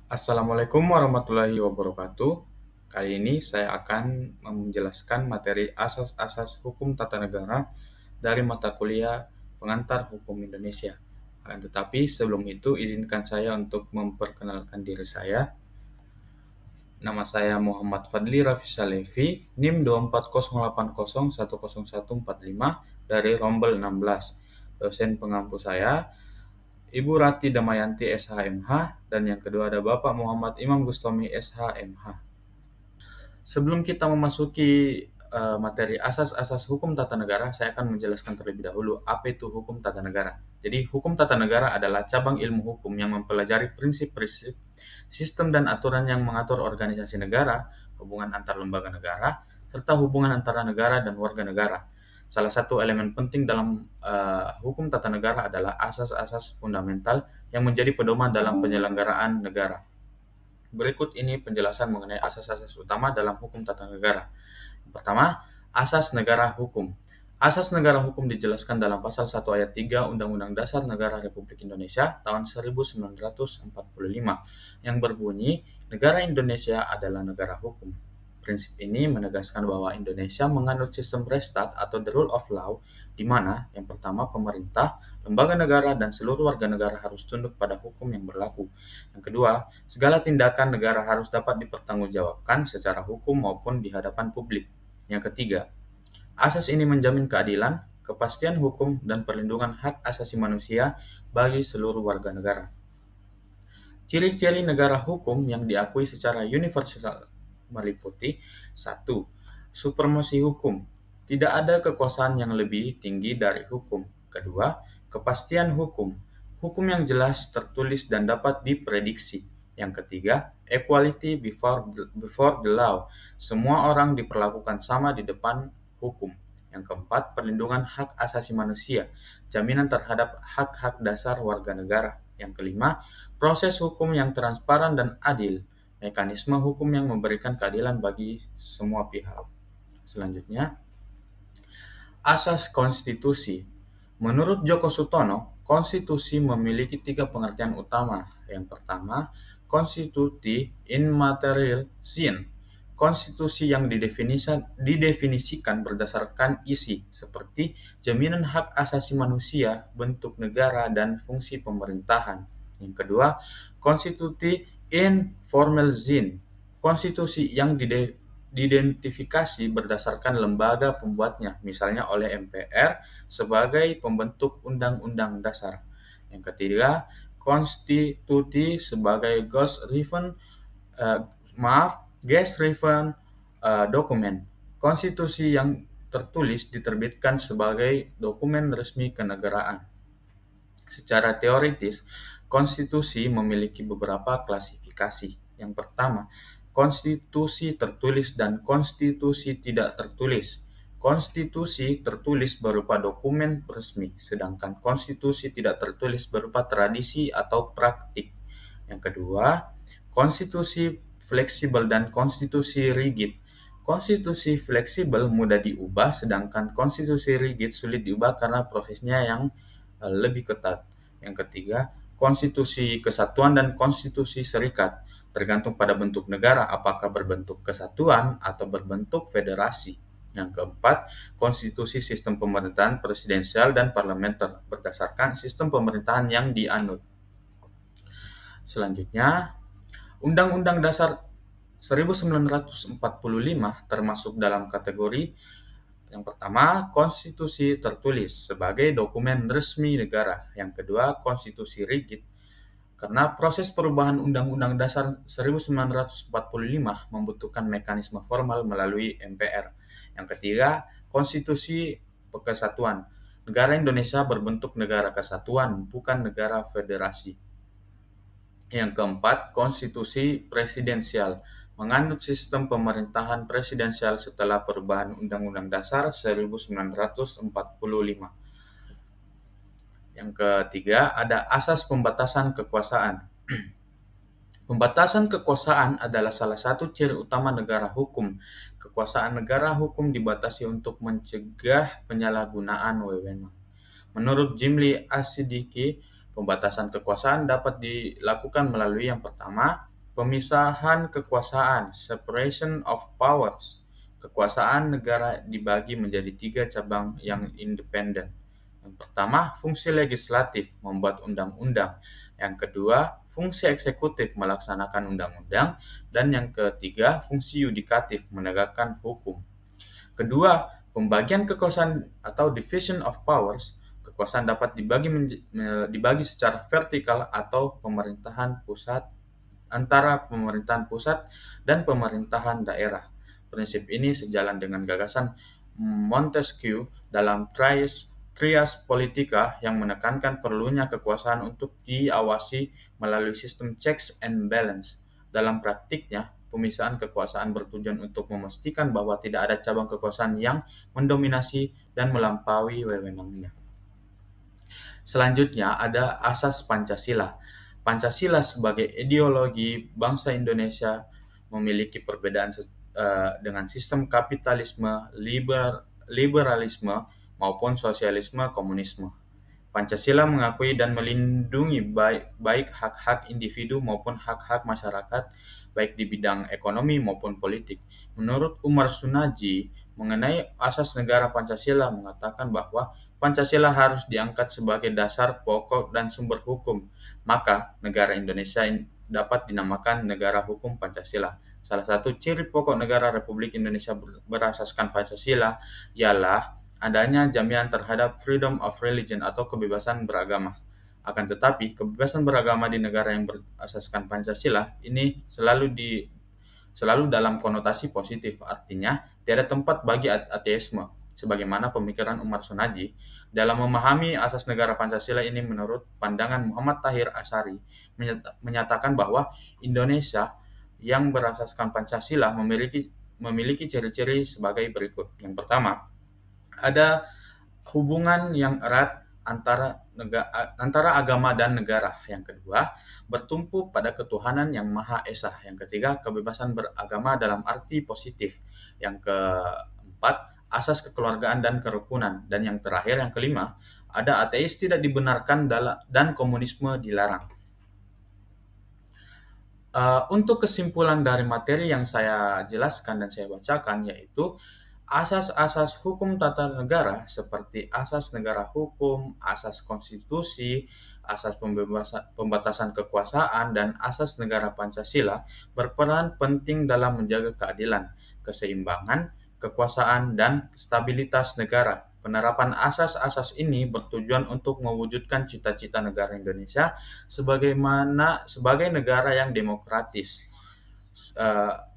Assalamualaikum warahmatullahi wabarakatuh. Kali ini saya akan menjelaskan materi asas-asas hukum tata negara dari mata kuliah Pengantar Hukum Indonesia. Akan tetapi sebelum itu izinkan saya untuk memperkenalkan diri saya. Nama saya Muhammad Fadli Rafi Salefi, NIM 24080101145 dari Rombel 16. Dosen pengampu saya Ibu Rati Damayanti SHMH, dan yang kedua ada Bapak Muhammad Imam Gustomi SHMH. Sebelum kita memasuki materi asas-asas hukum tata negara, saya akan menjelaskan terlebih dahulu apa itu hukum tata negara. Jadi, hukum tata negara adalah cabang ilmu hukum yang mempelajari prinsip-prinsip, sistem dan aturan yang mengatur organisasi negara, hubungan antar lembaga negara, serta hubungan antara negara dan warga negara. Salah satu elemen penting dalam hukum tata negara adalah asas-asas fundamental yang menjadi pedoman dalam penyelenggaraan negara. Berikut ini penjelasan mengenai asas-asas utama dalam hukum tata negara. Pertama, asas negara hukum. Asas negara hukum dijelaskan dalam pasal 1 ayat 3 Undang-Undang Dasar Negara Republik Indonesia tahun 1945 yang berbunyi, negara Indonesia adalah negara hukum. Prinsip ini menegaskan bahwa Indonesia menganut sistem Restat atau the rule of law, di mana yang pertama pemerintah, lembaga negara, dan seluruh warga negara harus tunduk pada hukum yang berlaku. Yang kedua, segala tindakan negara harus dapat dipertanggungjawabkan secara hukum maupun di hadapan publik. Yang ketiga, asas ini menjamin keadilan, kepastian hukum, dan perlindungan hak asasi manusia bagi seluruh warga negara. Ciri-ciri negara hukum yang diakui secara universal meliputi 1. Supremasi hukum. Tidak ada kekuasaan yang lebih tinggi dari hukum. Kedua, kepastian hukum. Hukum yang jelas, tertulis, dan dapat diprediksi. Yang ketiga, equality before the law. Semua orang diperlakukan sama di depan hukum. Yang keempat, perlindungan hak asasi manusia. Jaminan terhadap hak-hak dasar warga negara. Yang kelima, proses hukum yang transparan dan adil, mekanisme hukum yang memberikan keadilan bagi semua pihak. Selanjutnya, asas konstitusi. Menurut Djoko Sutono, konstitusi memiliki 3 pengertian utama. Yang pertama, konstitusi in material sine. Konstitusi yang didefinisikan berdasarkan isi, seperti jaminan hak asasi manusia, bentuk negara, dan fungsi pemerintahan. Yang kedua, konstitusi in formal sine. Konstitusi yang diidentifikasi berdasarkan lembaga pembuatnya, misalnya oleh MPR sebagai pembentuk undang-undang dasar. Yang ketiga, konstitusi sebagai guest-driven dokumen. Konstitusi yang tertulis diterbitkan sebagai dokumen resmi kenegaraan. Secara teoritis, konstitusi memiliki beberapa klasifikasi. Yang pertama, konstitusi tertulis dan konstitusi tidak tertulis. Konstitusi tertulis berupa dokumen resmi, sedangkan konstitusi tidak tertulis berupa tradisi atau praktik. Yang kedua, konstitusi fleksibel dan konstitusi rigid. Konstitusi fleksibel mudah diubah, sedangkan konstitusi rigid sulit diubah karena prosesnya yang lebih ketat. Yang ketiga, konstitusi kesatuan dan konstitusi serikat. Tergantung pada bentuk negara, apakah berbentuk kesatuan atau berbentuk federasi. Yang keempat, konstitusi sistem pemerintahan presidensial dan parlementer berdasarkan sistem pemerintahan yang dianut. Selanjutnya, Undang-Undang Dasar 1945 termasuk dalam kategori yang pertama, konstitusi tertulis sebagai dokumen resmi negara. Yang kedua, konstitusi rigid. Karena proses perubahan Undang-Undang Dasar 1945 membutuhkan mekanisme formal melalui MPR. Yang ketiga, konstitusi kesatuan. Negara Indonesia berbentuk negara kesatuan, bukan negara federasi. Yang keempat, konstitusi presidensial. Menganut sistem pemerintahan presidensial setelah perubahan Undang-Undang Dasar 1945. Yang ketiga, ada asas pembatasan kekuasaan. Pembatasan kekuasaan adalah salah satu ciri utama negara hukum. Kekuasaan negara hukum dibatasi untuk mencegah penyalahgunaan wewenang. Menurut Jimli Asidiki, pembatasan kekuasaan dapat dilakukan melalui yang pertama, Pemisahan kekuasaan, separation of powers. Kekuasaan negara dibagi menjadi tiga cabang yang independen. Yang pertama, fungsi legislatif, membuat undang-undang. Yang kedua, fungsi eksekutif, melaksanakan undang-undang. Dan yang ketiga, fungsi yudikatif, menegakkan hukum. Kedua, pembagian kekuasaan atau division of powers. Kekuasaan dapat dibagi secara vertikal atau pemerintahan pusat antara pemerintahan pusat dan pemerintahan daerah. Prinsip ini sejalan dengan gagasan Montesquieu dalam Trias Politica yang menekankan perlunya kekuasaan untuk diawasi melalui sistem checks and balance. Dalam praktiknya, pemisahan kekuasaan bertujuan untuk memastikan bahwa tidak ada cabang kekuasaan yang mendominasi dan melampaui wewenangnya. Selanjutnya ada asas Pancasila. Pancasila sebagai ideologi bangsa Indonesia memiliki perbedaan dengan sistem kapitalisme, liberalisme, maupun sosialisme komunisme. Pancasila mengakui dan melindungi baik hak-hak individu maupun hak-hak masyarakat, baik di bidang ekonomi maupun politik. Menurut Umar Sunaji, mengenai asas negara Pancasila mengatakan bahwa Pancasila harus diangkat sebagai dasar pokok dan sumber hukum. Maka, negara Indonesia dapat dinamakan negara hukum Pancasila. Salah satu ciri pokok negara Republik Indonesia berasaskan Pancasila ialah adanya jaminan terhadap freedom of religion atau kebebasan beragama. Akan tetapi, kebebasan beragama di negara yang berasaskan Pancasila ini selalu dalam konotasi positif, artinya tiada tempat bagi ateisme. Sebagaimana pemikiran Umar Sunaji, dalam memahami asas negara Pancasila ini menurut pandangan Muhammad Tahir Asari menyatakan bahwa Indonesia yang berasaskan Pancasila memiliki ciri-ciri sebagai berikut. Yang pertama, ada hubungan yang erat antara agama dan negara. Yang kedua, bertumpu pada ketuhanan yang Maha Esa. Yang ketiga, kebebasan beragama dalam arti positif. Yang keempat, asas kekeluargaan dan kerukunan. Dan yang terakhir, yang kelima, ada ateis tidak dibenarkan dan komunisme dilarang. Untuk kesimpulan dari materi yang saya jelaskan dan saya bacakan, yaitu asas-asas hukum tata negara seperti asas negara hukum, asas konstitusi, asas pembatasan kekuasaan, dan asas negara Pancasila berperan penting dalam menjaga keadilan, keseimbangan, kekuasaan, dan stabilitas negara. Penerapan asas-asas ini bertujuan untuk mewujudkan cita-cita negara Indonesia sebagai negara yang demokratis,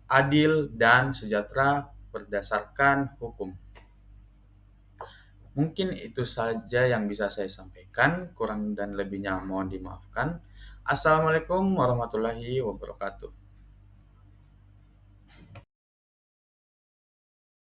adil, dan sejahtera berdasarkan hukum. Mungkin itu saja yang bisa saya sampaikan, kurang dan lebihnya mohon dimaafkan. Assalamualaikum warahmatullahi wabarakatuh.